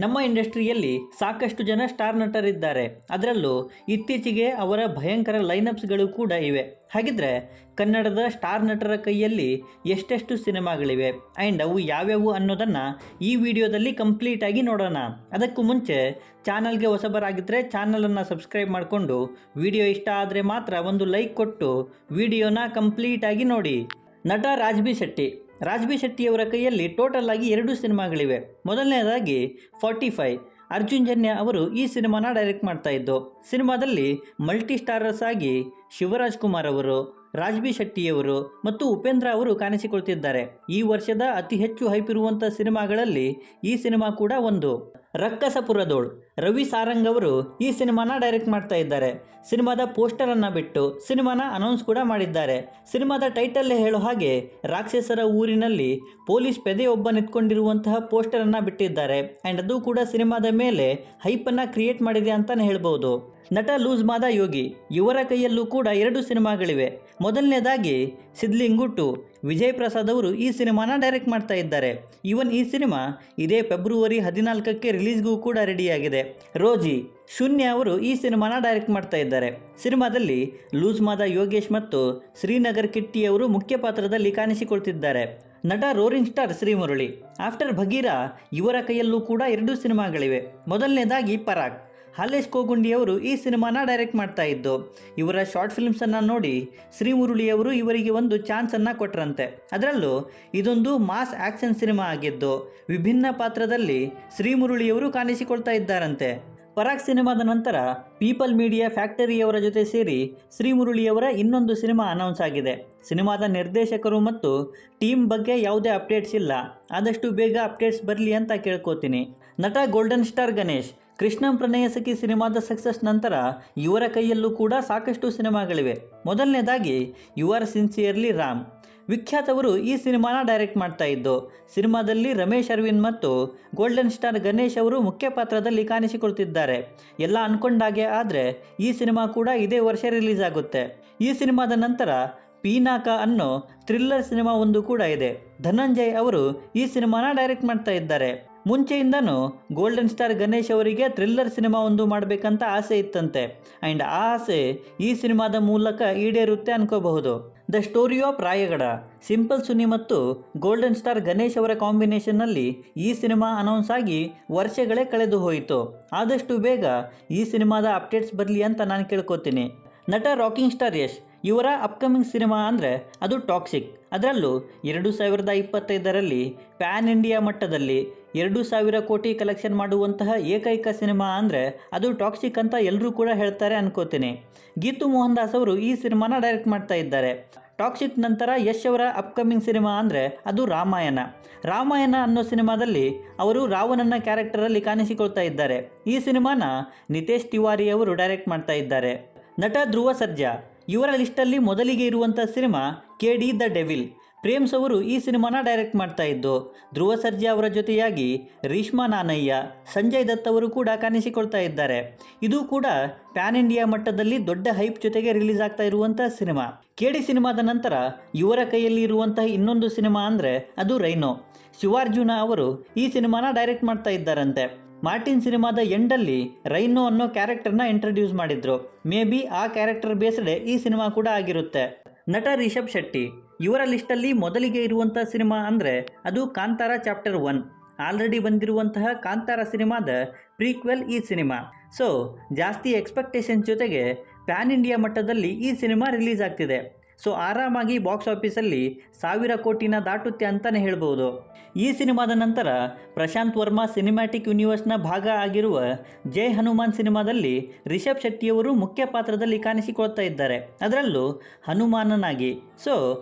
ನಮ್ಮ ಇಂಡಸ್ಟ್ರಿಯಲ್ಲಿ ಸಾಕಷ್ಟು ಜನ ಸ್ಟಾರ್ ನಟರಿದ್ದಾರೆ. ಅದರಲ್ಲೂ ಇತ್ತೀಚೆಗೆ ಅವರ ಭಯಂಕರ ಲೈನಪ್ಸ್ಗಳು ಕೂಡ ಇವೆ. ಹಾಗಿದ್ರೆ ಕನ್ನಡದ ಸ್ಟಾರ್ ನಟರ ಕೈಯಲ್ಲಿ ಎಷ್ಟೆಷ್ಟು ಸಿನಿಮಾಗಳಿವೆ ಆ್ಯಂಡ್ ಅವು ಯಾವ್ಯಾವು ಅನ್ನೋದನ್ನು ಈ ವಿಡಿಯೋದಲ್ಲಿ ಕಂಪ್ಲೀಟಾಗಿ ನೋಡೋಣ. ಅದಕ್ಕೂ ಮುಂಚೆ ಚಾನಲ್ಗೆ ಹೊಸಬರಾಗಿದ್ದರೆ ಚಾನಲನ್ನು ಸಬ್ಸ್ಕ್ರೈಬ್ ಮಾಡಿಕೊಂಡು ವಿಡಿಯೋ ಇಷ್ಟ ಆದರೆ ಮಾತ್ರ ಒಂದು ಲೈಕ್ ಕೊಟ್ಟು ವಿಡಿಯೋನ ಕಂಪ್ಲೀಟಾಗಿ ನೋಡಿ. ನಟ ರಾಜ್ ಬಿ ಶೆಟ್ಟಿಯವರ ಕೈಯಲ್ಲಿ ಟೋಟಲ್ ಆಗಿ 2 ಸಿನಿಮಾಗಳಿವೆ. ಮೊದಲನೇದಾಗಿ 45. ಅರ್ಜುನ್ ಜನ್ಯ ಅವರು ಈ ಸಿನಿಮಾನ ಡೈರೆಕ್ಟ್ ಮಾಡ್ತಾ ಇದ್ದು. ಸಿನಿಮಾದಲ್ಲಿ ಮಲ್ಟಿ ಸ್ಟಾರರ್ಸ್ ಆಗಿ ಶಿವರಾಜ್ ಕುಮಾರ್ ಅವರು, ರಾಜ್ ಬಿ ಶೆಟ್ಟಿಯವರು ಮತ್ತು ಉಪೇಂದ್ರ ಅವರು ಕಾಣಿಸಿಕೊಳ್ತಿದ್ದಾರೆ. ಈ ವರ್ಷದ ಅತಿ ಹೆಚ್ಚು ಹೈಪ್ ಇರುವಂಥ ಸಿನಿಮಾಗಳಲ್ಲಿ ಈ ಸಿನಿಮಾ ಕೂಡ ಒಂದು. ರಕ್ಕಸಪುರದೋಳ್ ರವಿ ಸಾರಂಗ್ ಅವರು ಈ ಸಿನಿಮಾನ ಡೈರೆಕ್ಟ್ ಮಾಡ್ತಾ ಇದ್ದಾರೆ. ಸಿನಿಮಾದ ಪೋಸ್ಟರನ್ನು ಬಿಟ್ಟು ಸಿನಿಮಾನ ಅನೌನ್ಸ್ ಕೂಡ ಮಾಡಿದ್ದಾರೆ. ಸಿನಿಮಾದ ಟೈಟಲ್ಲೇ ಹೇಳೋ ಹಾಗೆ ರಾಕ್ಷಸರ ಊರಿನಲ್ಲಿ ಪೊಲೀಸ್ ಪೆದೆಯೊಬ್ಬ ನಿಂತ್ಕೊಂಡಿರುವಂತಹ ಪೋಸ್ಟರನ್ನು ಬಿಟ್ಟಿದ್ದಾರೆ. ಆ್ಯಂಡ್ ಅದು ಕೂಡ ಸಿನಿಮಾದ ಮೇಲೆ ಹೈಪನ್ನು ಕ್ರಿಯೇಟ್ ಮಾಡಿದೆ ಅಂತಲೇ ಹೇಳ್ಬೋದು. ನಟ ಲೂಸ್ ಮಾದ ಯೋಗಿ ಇವರ ಕೈಯಲ್ಲೂ ಕೂಡ 2 ಸಿನಿಮಾಗಳಿವೆ. ಮೊದಲನೇದಾಗಿ ಸಿದ್ಲಿಂಗು 2. ವಿಜಯ್ ಪ್ರಸಾದ್ ಅವರು ಈ ಸಿನಿಮಾನ ಡೈರೆಕ್ಟ್ ಮಾಡ್ತಾ ಇದ್ದಾರೆ. ಈವನ್ ಈ ಸಿನಿಮಾ ಇದೇ ಫೆಬ್ರವರಿ 14ಕ್ಕೆ ರಿಲೀಸ್ಗೂ ಕೂಡ ರೆಡಿಯಾಗಿದೆ. ರೋಜಿ ಶೂನ್ಯ ಅವರು ಈ ಸಿನಿಮಾನ ಡೈರೆಕ್ಟ್ ಮಾಡ್ತಾ ಇದ್ದಾರೆ. ಸಿನಿಮಾದಲ್ಲಿ ಲೂಸ್ ಮಾದ ಯೋಗೇಶ್ ಮತ್ತು ಶ್ರೀನಗರ್ ಕಿಟ್ಟಿ ಅವರು ಮುಖ್ಯ ಪಾತ್ರದಲ್ಲಿ ಕಾಣಿಸಿಕೊಳ್ತಿದ್ದಾರೆ. ನಟ roaring star Srimurali after Bagheera ಇವರ ಕೈಯಲ್ಲೂ ಕೂಡ 2 ಸಿನಿಮಾಗಳಿವೆ. ಮೊದಲನೇದಾಗಿ ಪರಾಗ್. ಹಾಲೇಶ್ ಕೋಗುಂಡಿಯವರು ಈ ಸಿನಿಮಾನ ಡೈರೆಕ್ಟ್ ಮಾಡ್ತಾ ಇದ್ದು. ಇವರ ಶಾರ್ಟ್ ಫಿಲ್ಮ್ಸನ್ನು ನೋಡಿ ಶ್ರೀಮುರಳಿಯವರು ಇವರಿಗೆ ಒಂದು ಚಾನ್ಸನ್ನು ಕೊಟ್ಟರಂತೆ. ಅದರಲ್ಲೂ ಇದೊಂದು ಮಾಸ್ ಆ್ಯಕ್ಷನ್ ಸಿನಿಮಾ ಆಗಿದ್ದು ವಿಭಿನ್ನ ಪಾತ್ರದಲ್ಲಿ ಶ್ರೀಮುರಳಿಯವರು ಕಾಣಿಸಿಕೊಳ್ತಾ ಇದ್ದಾರಂತೆ. ಪರಾಗ್ ಸಿನಿಮಾದ ನಂತರ ಪೀಪಲ್ ಮೀಡಿಯಾ ಫ್ಯಾಕ್ಟರಿಯವರ ಜೊತೆ ಸೇರಿ ಶ್ರೀಮುರಳಿಯವರ ಇನ್ನೊಂದು ಸಿನಿಮಾ ಅನೌನ್ಸ್ ಆಗಿದೆ. ಸಿನಿಮಾದ ನಿರ್ದೇಶಕರು ಮತ್ತು ಟೀಮ್ ಬಗ್ಗೆ ಯಾವುದೇ ಅಪ್ಡೇಟ್ಸ್ ಇಲ್ಲ. ಆದಷ್ಟು ಬೇಗ ಅಪ್ಡೇಟ್ಸ್ ಬರಲಿ ಅಂತ ಕೇಳ್ಕೋತೀನಿ. ನಟ ಗೋಲ್ಡನ್ ಸ್ಟಾರ್ ಗಣೇಶ್ ಕೃಷ್ಣಂ ಪ್ರಣಯ ಸಖಿ ಸಿನಿಮಾದ ಸಕ್ಸಸ್ ನಂತರ ಇವರ ಕೈಯಲ್ಲೂ ಕೂಡ ಸಾಕಷ್ಟು ಸಿನಿಮಾಗಳಿವೆ. ಮೊದಲನೇದಾಗಿ ಯು ಆರ್ ಸಿನ್ಸಿಯರ್ಲಿ ರಾಮ್. ವಿಖ್ಯಾತವರು ಈ ಸಿನಿಮಾನ ಡೈರೆಕ್ಟ್ ಮಾಡ್ತಾ ಇದ್ದು. ಸಿನಿಮಾದಲ್ಲಿ ರಮೇಶ್ ಅರವಿಂದ್ ಮತ್ತು ಗೋಲ್ಡನ್ ಸ್ಟಾರ್ ಗಣೇಶ್ ಅವರು ಮುಖ್ಯ ಪಾತ್ರದಲ್ಲಿ ಕಾಣಿಸಿಕೊಳ್ತಿದ್ದಾರೆ. ಎಲ್ಲ ಅಂದ್ಕೊಂಡಾಗೆ ಆದರೆ ಈ ಸಿನಿಮಾ ಕೂಡ ಇದೇ ವರ್ಷ ರಿಲೀಸ್ ಆಗುತ್ತೆ. ಈ ಸಿನಿಮಾದ ನಂತರ ಪೀನಾಕ ಅನ್ನೋ ಥ್ರಿಲ್ಲರ್ ಸಿನಿಮಾ ಒಂದು ಕೂಡ ಇದೆ. ಧನಂಜಯ್ ಅವರು ಈ ಸಿನಿಮಾನ ಡೈರೆಕ್ಟ್ ಮಾಡ್ತಾ ಇದ್ದಾರೆ. ಮುಂಚೆಯಿಂದನೂ ಗೋಲ್ಡನ್ ಸ್ಟಾರ್ ಗಣೇಶ್ ಅವರಿಗೆ ಥ್ರಿಲ್ಲರ್ ಸಿನಿಮಾ ಒಂದು ಮಾಡಬೇಕಂತ ಆಸೆ ಇತ್ತಂತೆ. ಆ್ಯಂಡ್ ಆ ಆಸೆ ಈ ಸಿನಿಮಾದ ಮೂಲಕ ಈಡೇರುತ್ತೆ ಅನ್ಕೋಬಹುದು. The story of Rayagada. Simple Suni ಮತ್ತು ಗೋಲ್ಡನ್ ಸ್ಟಾರ್ ಗಣೇಶ್ ಅವರ ಕಾಂಬಿನೇಷನ್ನಲ್ಲಿ ಈ ಸಿನಿಮಾ ಅನೌನ್ಸ್ ಆಗಿ ವರ್ಷಗಳೇ ಕಳೆದು ಹೋಯಿತು. ಆದಷ್ಟು ಬೇಗ ಈ ಸಿನಿಮಾದ ಅಪ್ಡೇಟ್ಸ್ ಬರಲಿ ಅಂತ ನಾನು ಕೇಳ್ಕೊತೀನಿ. ನಟ ರಾಕಿಂಗ್ ಸ್ಟಾರ್ ಯಶ್ ಇವರ ಅಪ್ಕಮಿಂಗ್ ಸಿನಿಮಾ ಅಂದರೆ ಅದು ಟಾಕ್ಸಿಕ್. ಅದರಲ್ಲೂ 2025ರಲ್ಲಿ ಪ್ಯಾನ್ ಇಂಡಿಯಾ ಮಟ್ಟದಲ್ಲಿ 2,000 ಕೋಟಿ ಕಲೆಕ್ಷನ್ ಮಾಡುವಂತಹ ಏಕೈಕ ಸಿನಿಮಾ ಅಂದರೆ ಅದು ಟಾಕ್ಸಿಕ್ ಅಂತ ಎಲ್ಲರೂ ಕೂಡ ಹೇಳ್ತಾರೆ ಅನ್ಕೋತೀನಿ. ಗೀತು ಮೋಹನ್ ದಾಸ್ ಅವರು ಈ ಸಿನಿಮಾನ ಡೈರೆಕ್ಟ್ ಮಾಡ್ತಾ ಇದ್ದಾರೆ. ಟಾಕ್ಸಿಕ್ ನಂತರ ಯಶ್ ಅವರ ಅಪ್ಕಮಿಂಗ್ ಸಿನಿಮಾ ಅಂದರೆ ಅದು ರಾಮಾಯಣ ಅನ್ನೋ ಸಿನಿಮಾದಲ್ಲಿ ಅವರು ರಾವಣನ ಕ್ಯಾರೆಕ್ಟರಲ್ಲಿ ಕಾಣಿಸಿಕೊಳ್ತಾ ಇದ್ದಾರೆ. ಈ ಸಿನಿಮಾನ ನಿತೇಶ್ ತಿವಾರಿ ಅವರು ಡೈರೆಕ್ಟ್ ಮಾಡ್ತಾ ಇದ್ದಾರೆ. ನಟ ಧ್ರುವ ಸರ್ಜಾ ಇವರ ಲಿಸ್ಟಲ್ಲಿ ಮೊದಲಿಗೆ ಇರುವಂಥ cinema KD the devil. Prem's ಅವರು ಈ ಸಿನಿಮಾನ ಡೈರೆಕ್ಟ್ ಮಾಡ್ತಾ ಇದ್ದು. ಧ್ರುವ ಸರ್ಜಾ ಅವರ ಜೊತೆಯಾಗಿ ರೀಶ್ಮಾ ನಾನಯ್ಯ, ಸಂಜಯ್ ದತ್ ಅವರು ಕೂಡ ಕಾಣಿಸಿಕೊಳ್ತಾ ಇದ್ದಾರೆ. ಇದು ಕೂಡ ಪ್ಯಾನ್ ಇಂಡಿಯಾ ಮಟ್ಟದಲ್ಲಿ ದೊಡ್ಡ ಹೈಪ್ ಜೊತೆಗೆ ರಿಲೀಸ್ ಆಗ್ತಾ ಇರುವಂಥ ಸಿನಿಮಾ. KD ಸಿನಿಮಾದ ನಂತರ ಇವರ ಕೈಯಲ್ಲಿ ಇರುವಂತಹ ಇನ್ನೊಂದು ಸಿನಿಮಾ ಅಂದರೆ ಅದು ರೈನೋ. ಶಿವಾರ್ಜುನ ಅವರು ಈ ಸಿನಿಮಾನ ಡೈರೆಕ್ಟ್ ಮಾಡ್ತಾ ಇದ್ದಾರಂತೆ. ಮಾರ್ಟಿನ್ ಸಿನಿಮಾದ ಎಂಡಲ್ಲಿ ರೈನೋ ಅನ್ನೋ ಕ್ಯಾರೆಕ್ಟರ್ನ ಇಂಟ್ರಡ್ಯೂಸ್ ಮಾಡಿದ್ರು. ಮೇ ಬಿ ಆ ಕ್ಯಾರೆಕ್ಟರ್ ಬೇಸ್ಡ್ ಈ ಸಿನಿಮಾ ಕೂಡ ಆಗಿರುತ್ತೆ. ನಟ ರಿಷಬ್ ಶೆಟ್ಟಿ ಇವರ ಲಿಸ್ಟಲ್ಲಿ ಮೊದಲಿಗೆ ಇರುವಂಥ ಸಿನಿಮಾ ಅಂದರೆ ಅದು ಕಾಂತಾರ ಚಾಪ್ಟರ್ 1. ಆಲ್ರೆಡಿ ಬಂದಿರುವಂತಹ ಕಾಂತಾರ ಸಿನಿಮಾದ ಪ್ರೀಕ್ವೆಲ್ ಈ ಸಿನಿಮಾ. ಸೊ ಜಾಸ್ತಿ ಎಕ್ಸ್ಪೆಕ್ಟೇಷನ್ಸ್ ಜೊತೆಗೆ ಪ್ಯಾನ್ ಇಂಡಿಯಾ ಮಟ್ಟದಲ್ಲಿ ಈ ಸಿನಿಮಾ ರಿಲೀಸ್ ಆಗ್ತಿದೆ. ಸೊ ಆರಾಮಾಗಿ ಬಾಕ್ಸ್ ಆಫೀಸಲ್ಲಿ 1000 ಕೋಟಿನ ದಾಟುತ್ತೆ ಅಂತಲೇ ಹೇಳ್ಬೋದು. ಈ ಸಿನಿಮಾದ ನಂತರ ಪ್ರಶಾಂತ್ ವರ್ಮಾ ಸಿನಿಮ್ಯಾಟಿಕ್ ಯೂನಿವರ್ಸ್ನ ಭಾಗ ಆಗಿರುವ ಜೈ ಹನುಮಾನ್ ಸಿನಿಮಾದಲ್ಲಿ ರಿಷಬ್ ಶೆಟ್ಟಿಯವರು ಮುಖ್ಯ ಪಾತ್ರದಲ್ಲಿ ಕಾಣಿಸಿಕೊಳ್ತಾ ಇದ್ದಾರೆ. ಅದರಲ್ಲೂ ಹನುಮಾನನಾಗಿ. ಸೊ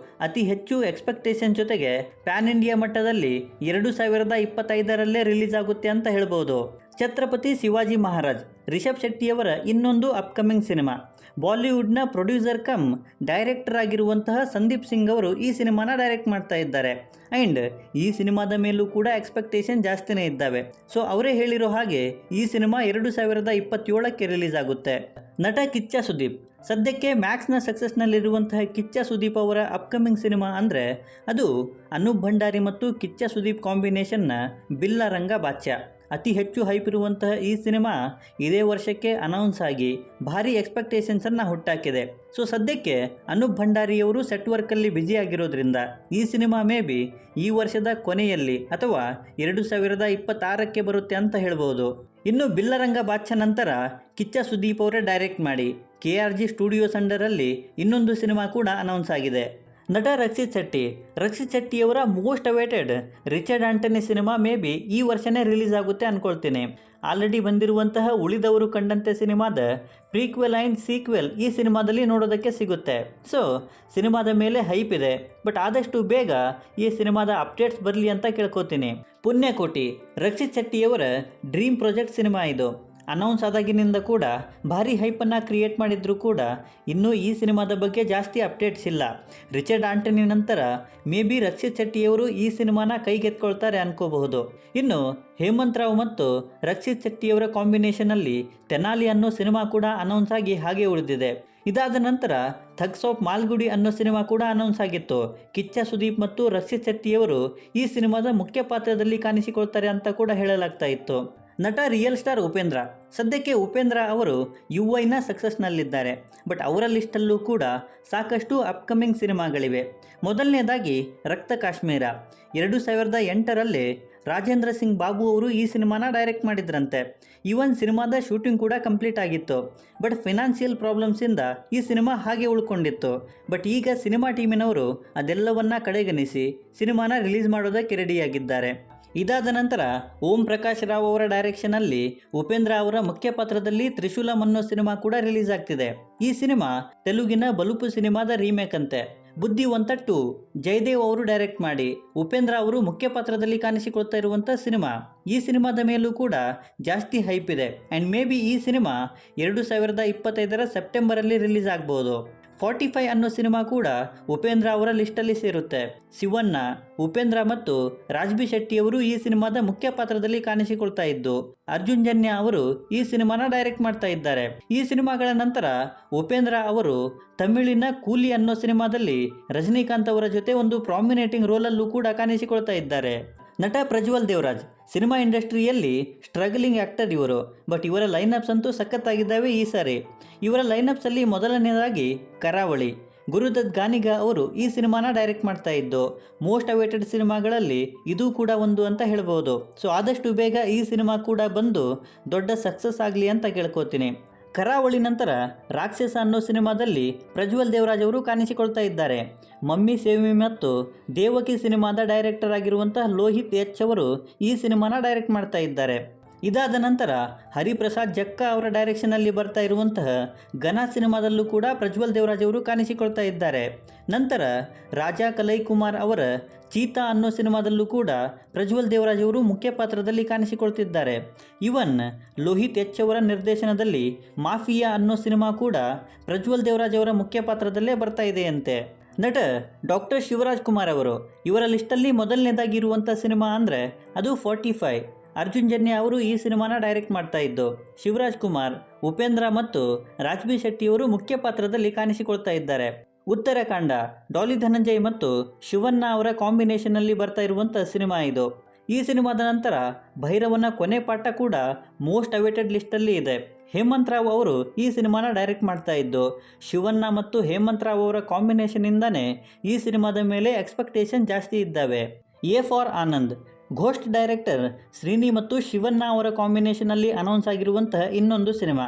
ಅತಿ ಹೆಚ್ಚು ಎಕ್ಸ್ಪೆಕ್ಟೇಷನ್ ಜೊತೆಗೆ ಪ್ಯಾನ್ ಇಂಡಿಯಾ ಮಟ್ಟದಲ್ಲಿ 2025ರಲ್ಲೇ ರಿಲೀಸ್ ಆಗುತ್ತೆ ಅಂತ ಹೇಳ್ಬೋದು. ಛತ್ರಪತಿ ಶಿವಾಜಿ ಮಹಾರಾಜ್ ರಿಷಬ್ ಶೆಟ್ಟಿಯವರ ಇನ್ನೊಂದು ಅಪ್ಕಮಿಂಗ್ ಸಿನಿಮಾ. ಬಾಲಿವುಡ್ನ ಪ್ರೊಡ್ಯೂಸರ್ ಕಮ್ ಡೈರೆಕ್ಟರ್ ಆಗಿರುವಂತಹ ಸಂದೀಪ್ ಸಿಂಗ್ ಅವರು ಈ ಸಿನಿಮಾನ ಡೈರೆಕ್ಟ್ ಮಾಡ್ತಾ ಇದ್ದಾರೆ. ಆ್ಯಂಡ್ ಈ ಸಿನಿಮಾದ ಮೇಲೂ ಕೂಡ ಎಕ್ಸ್ಪೆಕ್ಟೇಷನ್ ಜಾಸ್ತಿನೇ ಇದ್ದಾವೆ. ಸೊ ಅವರೇ ಹೇಳಿರೋ ಹಾಗೆ ಈ ಸಿನಿಮಾ 2027ಕ್ಕೆ ರಿಲೀಸ್ ಆಗುತ್ತೆ. ನಟ ಕಿಚ್ಚ ಸುದೀಪ್ ಸದ್ಯಕ್ಕೆ ಮ್ಯಾಕ್ಸ್ನ ಸಕ್ಸಸ್ನಲ್ಲಿರುವಂತಹ ಕಿಚ್ಚ ಸುದೀಪ್ ಅವರ ಅಪ್ಕಮಿಂಗ್ ಸಿನಿಮಾ ಅಂದರೆ ಅದು ಅನೂಪ್ ಭಂಡಾರಿ ಮತ್ತು ಕಿಚ್ಚ ಸುದೀಪ್ ಕಾಂಬಿನೇಷನ್ನ ಬಿಲ್ಲರಂಗ ಬಾಚ್ಯ. ಅತಿ ಹೆಚ್ಚು ಹೈಪ್ ಇರುವಂತಹ ಈ ಸಿನಿಮಾ ಇದೇ ವರ್ಷಕ್ಕೆ ಅನೌನ್ಸ್ ಆಗಿ ಭಾರಿ ಎಕ್ಸ್ಪೆಕ್ಟೇಷನ್ಸನ್ನು ಹುಟ್ಟಾಕಿದೆ. ಸೊ ಸದ್ಯಕ್ಕೆ ಅನೂಪ್ ಭಂಡಾರಿಯವರು ಸೆಟ್ ವರ್ಕಲ್ಲಿ ಬ್ಯುಸಿ ಆಗಿರೋದ್ರಿಂದ ಈ ಸಿನಿಮಾ ಮೇ ಬಿ ಈ ವರ್ಷದ ಕೊನೆಯಲ್ಲಿ ಅಥವಾ 2026ಕ್ಕೆ ಬರುತ್ತೆ ಅಂತ ಹೇಳ್ಬೋದು. ಇನ್ನು ಬಿಲ್ಲರಂಗ ಬಾಚ್ಯ ನಂತರ ಕಿಚ್ಚ ಸುದೀಪ್ ಅವರೇ ಡೈರೆಕ್ಟ್ ಮಾಡಿ KRG ಸ್ಟುಡಿಯೋಸ್ ಅಂಡರಲ್ಲಿ ಇನ್ನೊಂದು ಸಿನಿಮಾ ಕೂಡ ಅನೌನ್ಸ್ ಆಗಿದೆ. ನಟ ರಕ್ಷಿತ್ ಶೆಟ್ಟಿಯವರ ಮೋಸ್ಟ್ ಅವೇಟೆಡ್ ರಿಚರ್ಡ್ ಆಂಟನಿ ಸಿನಿಮಾ ಮೇ ಬಿ ಈ ವರ್ಷನೇ ರಿಲೀಸ್ ಆಗುತ್ತೆ ಅಂದ್ಕೊಳ್ತೀನಿ. ಆಲ್ರೆಡಿ ಬಂದಿರುವಂತಹ ಉಳಿದವರು ಕಂಡಂತೆ ಸಿನಿಮಾದ ಪ್ರೀಕ್ವೆಲ್ ಆ್ಯಂಡ್ ಸೀಕ್ವೆಲ್ ಈ ಸಿನಿಮಾದಲ್ಲಿ ನೋಡೋದಕ್ಕೆ ಸಿಗುತ್ತೆ. ಸೊ ಸಿನಿಮಾದ ಮೇಲೆ ಹೈಪ್ ಇದೆ, ಬಟ್ ಆದಷ್ಟು ಬೇಗ ಈ ಸಿನಿಮಾದ ಅಪ್ಡೇಟ್ಸ್ ಬರಲಿ ಅಂತ ಕೇಳ್ಕೊತೀನಿ. ಪುಣ್ಯಕೋಟಿ ರಕ್ಷಿತ್ ಶೆಟ್ಟಿಯವರ ಡ್ರೀಮ್ ಪ್ರಾಜೆಕ್ಟ್ ಸಿನಿಮಾ ಇದು. ಅನೌನ್ಸ್ ಆದಾಗಿನಿಂದ ಕೂಡ ಭಾರಿ ಹೈಪನ್ನು ಕ್ರಿಯೇಟ್ ಮಾಡಿದ್ರು ಕೂಡ ಇನ್ನೂ ಈ ಸಿನಿಮಾದ ಬಗ್ಗೆ ಜಾಸ್ತಿ ಅಪ್ಡೇಟ್ಸ್ ಇಲ್ಲ. ರಿಚರ್ಡ್ ಆಂಟನಿ ನಂತರ ಮೇ ಬಿ ರಕ್ಷಿತ್ ಶೆಟ್ಟಿಯವರು ಈ ಸಿನಿಮಾನ ಕೈಗೆತ್ಕೊಳ್ತಾರೆ ಅನ್ಕೋಬಹುದು. ಇನ್ನು ಹೇಮಂತ್ ರಾವ್ ಮತ್ತು ರಕ್ಷಿತ್ ಶೆಟ್ಟಿಯವರ ಕಾಂಬಿನೇಷನಲ್ಲಿ ತೆನಾಲಿ ಅನ್ನೋ ಸಿನಿಮಾ ಕೂಡ ಅನೌನ್ಸ್ ಆಗಿ ಹಾಗೆ ಉಳಿದಿದೆ. ಇದಾದ ನಂತರ ಥಗ್ಸ್ ಆಫ್ ಮಾಲ್ಗುಡಿ ಅನ್ನೋ ಸಿನಿಮಾ ಕೂಡ ಅನೌನ್ಸ್ ಆಗಿತ್ತು. ಕಿಚ್ಚ ಸುದೀಪ್ ಮತ್ತು ರಕ್ಷಿತ್ ಶೆಟ್ಟಿಯವರು ಈ ಸಿನಿಮಾದ ಮುಖ್ಯ ಪಾತ್ರದಲ್ಲಿ ಕಾಣಿಸಿಕೊಳ್ತಾರೆ ಅಂತ ಕೂಡ ಹೇಳಲಾಗ್ತಾ ಇತ್ತು. ನಟ ರಿಯಲ್ ಸ್ಟಾರ್ ಉಪೇಂದ್ರ, ಸದ್ಯಕ್ಕೆ ಉಪೇಂದ್ರ ಅವರು UIನ ಸಕ್ಸಸ್ನಲ್ಲಿದ್ದಾರೆ, ಬಟ್ ಅವರ ಲಿಸ್ಟಲ್ಲೂ ಕೂಡ ಸಾಕಷ್ಟು ಅಪ್ಕಮಿಂಗ್ ಸಿನಿಮಾಗಳಿವೆ. ಮೊದಲನೇದಾಗಿ ರಕ್ತ ಕಾಶ್ಮೀರ 2008ರಲ್ಲಿ ರಾಜೇಂದ್ರ ಸಿಂಗ್ ಬಾಬು ಅವರು ಈ ಸಿನಿಮಾನ ಡೈರೆಕ್ಟ್ ಮಾಡಿದ್ರಂತೆ. ಇವನ್ ಸಿನಿಮಾದ ಶೂಟಿಂಗ್ ಕೂಡ ಕಂಪ್ಲೀಟ್ ಆಗಿತ್ತು, ಬಟ್ ಫಿನಾನ್ಷಿಯಲ್ ಪ್ರಾಬ್ಲಮ್ಸಿಂದ ಈ ಸಿನಿಮಾ ಹಾಗೆ ಉಳ್ಕೊಂಡಿತ್ತು. ಬಟ್ ಈಗ ಸಿನಿಮಾ ಟೀಮಿನವರು ಅದೆಲ್ಲವನ್ನ ಕಡೆಗಣಿಸಿ ಸಿನಿಮಾನ ರಿಲೀಸ್ ಮಾಡೋದಕ್ಕೆ ರೆಡಿಯಾಗಿದ್ದಾರೆ. ಇದಾದ ನಂತರ ಓಂ ಪ್ರಕಾಶ್ ರಾವ್ ಅವರ ಡೈರೆಕ್ಷನಲ್ಲಿ ಉಪೇಂದ್ರ ಅವರ ಮುಖ್ಯ ಪಾತ್ರದಲ್ಲಿ ತ್ರಿಶೂಲಂ ಅನ್ನೋ ಸಿನಿಮಾ ಕೂಡ ರಿಲೀಸ್ ಆಗ್ತಿದೆ. ಈ ಸಿನಿಮಾ ತೆಲುಗಿನ ಬಲುಪು ಸಿನಿಮಾದ ರೀಮೇಕ್ ಅಂತೆ. ಬುದ್ಧಿವಂತ 2 ಜಯದೇವ್ ಅವರು ಡೈರೆಕ್ಟ್ ಮಾಡಿ ಉಪೇಂದ್ರ ಅವರು ಮುಖ್ಯ ಪಾತ್ರದಲ್ಲಿ ಕಾಣಿಸಿಕೊಳ್ತಾ ಇರುವಂಥ ಸಿನಿಮಾ. ಈ ಸಿನಿಮಾದ ಮೇಲೂ ಕೂಡ ಜಾಸ್ತಿ ಹೈಪ್ ಇದೆ ಆ್ಯಂಡ್ ಮೇ ಬಿ ಈ ಸಿನಿಮಾ 2025ರ ಸೆಪ್ಟೆಂಬರಲ್ಲಿ ರಿಲೀಸ್ ಆಗ್ಬೋದು. 45 ಅನ್ನೋ ಸಿನಿಮಾ ಕೂಡ ಉಪೇಂದ್ರ ಅವರ ಲಿಸ್ಟಲ್ಲಿ ಸೇರುತ್ತೆ. ಶಿವಣ್ಣ, ಉಪೇಂದ್ರ ಮತ್ತು ರಾಜ್ಬಿ ಶೆಟ್ಟಿಯವರು ಈ ಸಿನಿಮಾದ ಮುಖ್ಯ ಪಾತ್ರದಲ್ಲಿ ಕಾಣಿಸಿಕೊಳ್ತಾ ಇದ್ದು, ಅರ್ಜುನ್ ಜನ್ಯ ಅವರು ಈ ಸಿನಿಮಾನ ಡೈರೆಕ್ಟ್ ಮಾಡ್ತಾ ಇದ್ದಾರೆ. ಈ ಸಿನಿಮಾಗಳ ನಂತರ ಉಪೇಂದ್ರ ಅವರು ತಮಿಳಿನ ಕೂಲಿ ಅನ್ನೋ ಸಿನಿಮಾದಲ್ಲಿ ರಜನಿಕಾಂತ್ ಅವರ ಜೊತೆ ಒಂದು ಪ್ರಾಮಿನೇಟಿಂಗ್ ರೋಲಲ್ಲೂ ಕೂಡ ಕಾಣಿಸಿಕೊಳ್ತಾ ಇದ್ದಾರೆ. ನಟ ಪ್ರಜ್ವಲ್ ದೇವರಾಜ್ ಸಿನಿಮಾ ಇಂಡಸ್ಟ್ರಿಯಲ್ಲಿ ಸ್ಟ್ರಗಲಿಂಗ್ ಆ್ಯಕ್ಟರ್ ಇವರು, ಬಟ್ ಇವರ ಲೈನಪ್ಸ್ ಅಂತೂ ಸಖತ್ತಾಗಿದ್ದಾವೆ ಈ ಸಾರಿ. ಇವರ ಲೈನಪ್ಸಲ್ಲಿ ಮೊದಲನೇದಾಗಿ ಕರಾವಳಿ. ಗುರುದತ್ ಗಾನಿಗ ಅವರು ಈ ಸಿನಿಮಾನ ಡೈರೆಕ್ಟ್ ಮಾಡ್ತಾ ಇದ್ದು, ಮೋಸ್ಟ್ ಅವೇಟೆಡ್ ಸಿನಿಮಾಗಳಲ್ಲಿ ಇದು ಕೂಡ ಒಂದು ಅಂತ ಹೇಳ್ಬೋದು. ಸೊ ಆದಷ್ಟು ಬೇಗ ಈ ಸಿನಿಮಾ ಕೂಡ ಬಂದು ದೊಡ್ಡ ಸಕ್ಸಸ್ ಆಗಲಿ ಅಂತ ಕೇಳ್ಕೊತೀನಿ. ಕರಾವಳಿ ನಂತರ ರಾಕ್ಷಸ ಅನ್ನೋ ಸಿನಿಮಾದಲ್ಲಿ ಪ್ರಜ್ವಲ್ ದೇವರಾಜ್ ಅವರು ಕಾಣಿಸಿಕೊಳ್ತಾ ಇದ್ದಾರೆ. ಮಮ್ಮಿ ಸೇವಿ ಮತ್ತು ದೇವಕಿ ಸಿನಿಮಾದ ಡೈರೆಕ್ಟರ್ ಆಗಿರುವಂತಹ ಲೋಹಿತ್ ಎಚ್ ಅವರು ಈ ಸಿನಿಮಾನ ಡೈರೆಕ್ಟ್ ಮಾಡ್ತಾ ಇದ್ದಾರೆ. ಇದಾದ ನಂತರ ಹರಿಪ್ರಸಾದ್ ಜಕ್ಕ ಅವರ ಡೈರೆಕ್ಷನಲ್ಲಿ ಬರ್ತಾ ಇರುವಂತಹ ಘನ ಸಿನಿಮಾದಲ್ಲೂ ಕೂಡ ಪ್ರಜ್ವಲ್ ದೇವರಾಜ್ ಅವರು ಕಾಣಿಸಿಕೊಳ್ತಾ ಇದ್ದಾರೆ. ನಂತರ ರಾಜಾ ಕಲೈ ಕುಮಾರ್ ಅವರ ಚೀತಾ ಅನ್ನೋ ಸಿನಿಮಾದಲ್ಲೂ ಕೂಡ ಪ್ರಜ್ವಲ್ ದೇವರಾಜ್ ಅವರು ಮುಖ್ಯ ಪಾತ್ರದಲ್ಲಿ ಕಾಣಿಸಿಕೊಳ್ತಿದ್ದಾರೆ. ಇವನ್ ಲೋಹಿತ್ ಎಚ್ ಅವರ ನಿರ್ದೇಶನದಲ್ಲಿ ಮಾಫಿಯಾ ಅನ್ನೋ ಸಿನಿಮಾ ಕೂಡ ಪ್ರಜ್ವಲ್ ದೇವರಾಜ್ ಅವರ ಮುಖ್ಯ ಪಾತ್ರದಲ್ಲೇ ಬರ್ತಾ ಇದೆಯಂತೆ. ನಟ ಡಾಕ್ಟರ್ ಶಿವರಾಜ್ ಕುಮಾರ್ ಅವರು, ಇವರ ಲಿಸ್ಟಲ್ಲಿ ಮೊದಲನೇದಾಗಿ ಇರುವಂಥ ಸಿನಿಮಾ ಅಂದರೆ ಅದು 45. ಅರ್ಜುನ್ ಜನ್ಯ ಅವರು ಈ ಸಿನಿಮಾನ ಡೈರೆಕ್ಟ್ ಮಾಡ್ತಾ ಇದ್ದು, ಶಿವರಾಜ್ ಕುಮಾರ್, ಉಪೇಂದ್ರ ಮತ್ತು ರಾಜ್ಬಿ ಶೆಟ್ಟಿಯವರು ಮುಖ್ಯ ಪಾತ್ರದಲ್ಲಿ ಕಾಣಿಸಿಕೊಳ್ತಾ ಇದ್ದಾರೆ. ಉತ್ತರಾಖಂಡ ಡಾಲಿ ಧನಂಜಯ್ ಮತ್ತು ಶಿವಣ್ಣ ಅವರ ಕಾಂಬಿನೇಷನ್ನಲ್ಲಿ ಬರ್ತಾ ಇರುವಂಥ ಸಿನಿಮಾ ಇದು. ಈ ಸಿನಿಮಾದ ನಂತರ ಭೈರವನ ಕೊನೆ ಪಾಠ ಕೂಡ ಮೋಸ್ಟ್ ಅವೇಟೆಡ್ ಲಿಸ್ಟಲ್ಲಿ ಇದೆ. ಹೇಮಂತ್ ರಾವ್ ಅವರು ಈ ಸಿನಿಮಾನ ಡೈರೆಕ್ಟ್ ಮಾಡ್ತಾ ಇದ್ದು, ಶಿವಣ್ಣ ಮತ್ತು ಹೇಮಂತ್ ರಾವ್ ಅವರ ಕಾಂಬಿನೇಷನ್ನಿಂದನೇ ಈ ಸಿನಿಮಾದ ಮೇಲೆ ಎಕ್ಸ್ಪೆಕ್ಟೇಷನ್ ಜಾಸ್ತಿ ಇದ್ದಾವೆ. A for Anand ghost director Srini ಮತ್ತು ಶಿವಣ್ಣ ಅವರ ಕಾಂಬಿನೇಷನಲ್ಲಿ ಅನೌನ್ಸ್ ಆಗಿರುವಂತಹ ಇನ್ನೊಂದು ಸಿನಿಮಾ.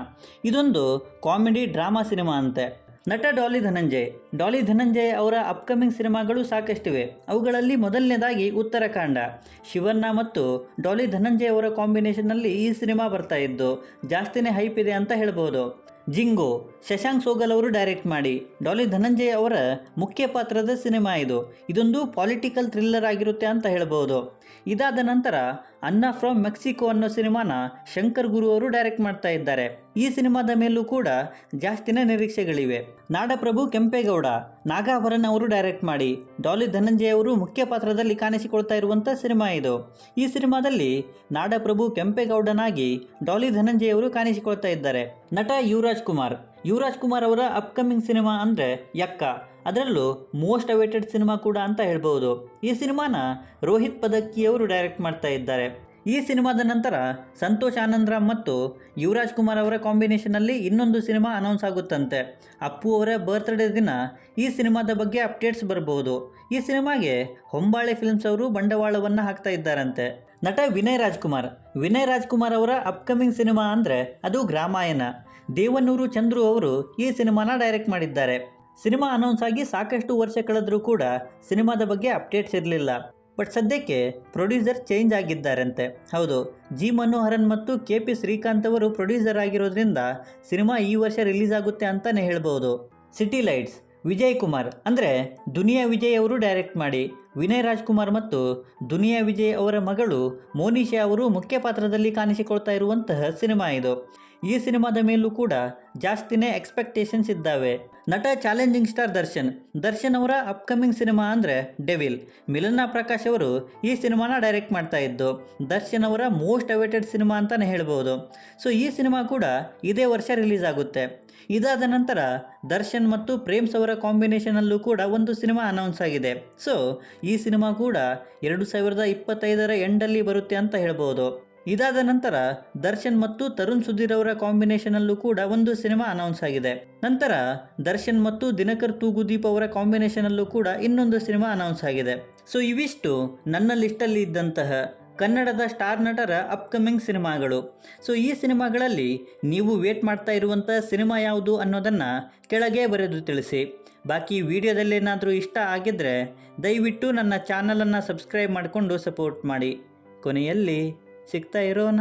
ಇದೊಂದು ಕಾಮಿಡಿ ಡ್ರಾಮಾ ಸಿನಿಮಾ ಅಂತೆ. ನಟ ಡಾಲಿ ಧನಂಜಯ್ ಅವರ ಅಪ್ಕಮಿಂಗ್ ಸಿನಿಮಾಗಳು ಸಾಕಷ್ಟಿವೆ. ಅವುಗಳಲ್ಲಿ ಮೊದಲನೇದಾಗಿ ಉತ್ತರಾಖಂಡ. ಶಿವಣ್ಣ ಮತ್ತು ಡಾಲಿ ಧನಂಜಯ್ ಅವರ ಕಾಂಬಿನೇಷನ್ನಲ್ಲಿ ಈ ಸಿನಿಮಾ ಬರ್ತಾ ಇದ್ದು ಜಾಸ್ತಿನೇ ಹೈಪ್ ಇದೆ ಅಂತ ಹೇಳ್ಬೋದು. ಜಿಂಗೋ ಶಶಾಂಕ್ ಸೋಗಲ್ ಅವರು ಡೈರೆಕ್ಟ್ ಮಾಡಿ ಡಾಲಿ ಧನಂಜಯ್ ಅವರ ಮುಖ್ಯ ಪಾತ್ರದ ಸಿನಿಮಾ ಇದು. ಇದೊಂದು ಪಾಲಿಟಿಕಲ್ ಥ್ರಿಲ್ಲರ್ ಆಗಿರುತ್ತೆ ಅಂತ ಹೇಳ್ಬೋದು. ಇದಾದ ನಂತರ ಅನ್ನ ಫ್ರಮ್ ಮೆಕ್ಸಿಕೋ ಅನ್ನೋ ಸಿನಿಮಾನ ಶಂಕರ್ ಗುರು ಅವರು ಡೈರೆಕ್ಟ್ ಮಾಡ್ತಾ ಇದ್ದಾರೆ. ಈ ಸಿನಿಮಾದ ಮೇಲೂ ಕೂಡ ಜಾಸ್ತಿನ ನಿರೀಕ್ಷೆಗಳಿವೆ. ನಾಡಪ್ರಭು ಕೆಂಪೇಗೌಡ ನಾಗಾಭರಣ ಅವರು ಡೈರೆಕ್ಟ್ ಮಾಡಿ ಡಾಲಿ ಧನಂಜಯ್ ಅವರು ಮುಖ್ಯ ಪಾತ್ರದಲ್ಲಿ ಕಾಣಿಸಿಕೊಳ್ತಾ ಇರುವಂಥ ಸಿನಿಮಾ ಇದು. ಈ ಸಿನಿಮಾದಲ್ಲಿ ನಾಡಪ್ರಭು ಕೆಂಪೇಗೌಡನಾಗಿ ಡಾಲಿ ಧನಂಜಯ್ ಅವರು ಕಾಣಿಸಿಕೊಳ್ತಾ ಇದ್ದಾರೆ. ನಟ ಯುವರಾಜ್ ಕುಮಾರ್ ಯುವರಾಜ್ ಕುಮಾರ್ ಅವರ ಅಪ್ಕಮಿಂಗ್ ಸಿನಿಮಾ ಅಂದರೆ ಯಕ್ಕ. ಅದರಲ್ಲೂ ಮೋಸ್ಟ್ ಅವೇಟೆಡ್ ಸಿನಿಮಾ ಕೂಡ ಅಂತ ಹೇಳ್ಬೋದು. ಈ ಸಿನಿಮಾನ ರೋಹಿತ್ ಪದಕ್ಕಿ ಅವರು ಡೈರೆಕ್ಟ್ ಮಾಡ್ತಾ ಇದ್ದಾರೆ. ಈ ಸಿನಿಮಾದ ನಂತರ ಸಂತೋಷ್ ಆನಂದರಾಮ್ ಮತ್ತು ಯುವರಾಜ್ ಕುಮಾರ್ ಅವರ ಕಾಂಬಿನೇಷನಲ್ಲಿ ಇನ್ನೊಂದು ಸಿನಿಮಾ ಅನೌನ್ಸ್ ಆಗುತ್ತಂತೆ. ಅಪ್ಪು ಅವರ ಬರ್ತ್ಡೇ ದಿನ ಈ ಸಿನಿಮಾದ ಬಗ್ಗೆ ಅಪ್ಡೇಟ್ಸ್ ಬರಬಹುದು. ಈ ಸಿನಿಮಾಗೆ ಹೊಂಬಾಳೆ ಫಿಲ್ಮ್ಸ್ ಅವರು ಬಂಡವಾಳವನ್ನು ಹಾಕ್ತಾ ಇದ್ದಾರಂತೆ. ನಟ ವಿನಯ್ ರಾಜ್ಕುಮಾರ್ ಅವರ ಅಪ್ಕಮಿಂಗ್ ಸಿನಿಮಾ ಅಂದರೆ ಅದು ಗ್ರಾಮಾಯಣ. ದೇವನೂರು ಚಂದ್ರು ಅವರು ಈ ಸಿನಿಮಾನ ಡೈರೆಕ್ಟ್ ಮಾಡಿದ್ದಾರೆ. ಸಿನಿಮಾ ಅನೌನ್ಸ್ ಆಗಿ ಸಾಕಷ್ಟು ವರ್ಷ ಕಳೆದರೂ ಕೂಡ ಸಿನಿಮಾದ ಬಗ್ಗೆ ಅಪ್ಡೇಟ್ಸ್ ಇರಲಿಲ್ಲ. ಬಟ್ ಸದ್ಯಕ್ಕೆ ಪ್ರೊಡ್ಯೂಸರ್ ಚೇಂಜ್ ಆಗಿದ್ದಾರಂತೆ. ಹೌದು, ಜಿ ಮನೋಹರನ್ ಮತ್ತು KP ಶ್ರೀಕಾಂತ್ ಅವರು ಪ್ರೊಡ್ಯೂಸರ್ ಆಗಿರೋದ್ರಿಂದ ಸಿನಿಮಾ ಈ ವರ್ಷ ರಿಲೀಸ್ ಆಗುತ್ತೆ ಅಂತಲೇ ಹೇಳ್ಬೋದು. ಸಿಟಿ ಲೈಟ್ಸ್ ವಿಜಯ್ ಕುಮಾರ್ ಅಂದರೆ ದುನಿಯಾ ವಿಜಯ್ ಅವರು ಡೈರೆಕ್ಟ್ ಮಾಡಿ ವಿನಯ್ ರಾಜ್ಕುಮಾರ್ ಮತ್ತು ದುನಿಯಾ ವಿಜಯ್ ಅವರ ಮಗಳು ಮೋನಿಶಾ ಅವರು ಮುಖ್ಯ ಪಾತ್ರದಲ್ಲಿ ಕಾಣಿಸಿಕೊಳ್ತಾ ಇರುವಂತಹ ಸಿನಿಮಾ ಇದು. ಈ ಸಿನಿಮಾದ ಮೇಲೂ ಕೂಡ ಜಾಸ್ತಿನೇ ಎಕ್ಸ್ಪೆಕ್ಟೇಷನ್ಸ್ ಇದ್ದಾವೆ. ನಟ ಚಾಲೆಂಜಿಂಗ್ ಸ್ಟಾರ್ ದರ್ಶನ್ ಅವರ ಅಪ್ಕಮಿಂಗ್ ಸಿನಿಮಾ ಅಂದರೆ ಡೆವಿಲ್. ಮಿಲನಾ ಪ್ರಕಾಶ್ ಅವರು ಈ ಸಿನಿಮಾನ ಡೈರೆಕ್ಟ್ ಮಾಡ್ತಾ ಇದ್ದು ದರ್ಶನ್ ಅವರ ಮೋಸ್ಟ್ ಅವೇಟೆಡ್ ಸಿನಿಮಾ ಅಂತಲೇ ಹೇಳ್ಬೋದು. ಸೊ ಈ ಸಿನಿಮಾ ಕೂಡ ಇದೇ ವರ್ಷ ರಿಲೀಸ್ ಆಗುತ್ತೆ. ಇದಾದ ನಂತರ ದರ್ಶನ್ ಮತ್ತು ಪ್ರೇಮ್ಸ್ ಅವರ ಕಾಂಬಿನೇಷನಲ್ಲೂ ಕೂಡ ಒಂದು ಸಿನಿಮಾ ಅನೌನ್ಸ್ ಆಗಿದೆ. ಸೊ ಈ ಸಿನಿಮಾ ಕೂಡ 2025 ಎಂಡಲ್ಲಿ ಬರುತ್ತೆ ಅಂತ ಹೇಳ್ಬೋದು. ಇದಾದ ನಂತರ ದರ್ಶನ್ ಮತ್ತು ತರುಣ್ ಸುಧೀರ್ ಅವರ ಕಾಂಬಿನೇಷನಲ್ಲೂ ಕೂಡ ಒಂದು ಸಿನಿಮಾ ಅನೌನ್ಸ್ ಆಗಿದೆ. ನಂತರ ದರ್ಶನ್ ಮತ್ತು ದಿನಕರ್ ತೂಗುದೀಪ್ ಅವರ ಕಾಂಬಿನೇಷನಲ್ಲೂ ಕೂಡ ಇನ್ನೊಂದು ಸಿನಿಮಾ ಅನೌನ್ಸ್ ಆಗಿದೆ. ಸೊ ಇವಿಷ್ಟು ನನ್ನ ಲಿಸ್ಟಲ್ಲಿ ಇದ್ದಂತಹ ಕನ್ನಡದ ಸ್ಟಾರ್ ನಟರ ಅಪ್ಕಮಿಂಗ್ ಸಿನಿಮಾಗಳು. ಸೊ ಈ ಸಿನಿಮಾಗಳಲ್ಲಿ ನೀವು ವೇಟ್ ಮಾಡ್ತಾ ಇರುವಂಥ ಸಿನಿಮಾ ಯಾವುದು ಅನ್ನೋದನ್ನು ಕೆಳಗೆ ಬರೆದು ತಿಳಿಸಿ. ಬಾಕಿ ವಿಡಿಯೋದಲ್ಲೇನಾದರೂ ಇಷ್ಟ ಆಗಿದ್ದರೆ ದಯವಿಟ್ಟು ನನ್ನ ಚಾನಲನ್ನು ಸಬ್ಸ್ಕ್ರೈಬ್ ಮಾಡಿಕೊಂಡು ಸಪೋರ್ಟ್ ಮಾಡಿ. ಕೊನೆಯಲ್ಲಿ ಸಿಗ್ತಾ ಇರೋಣ.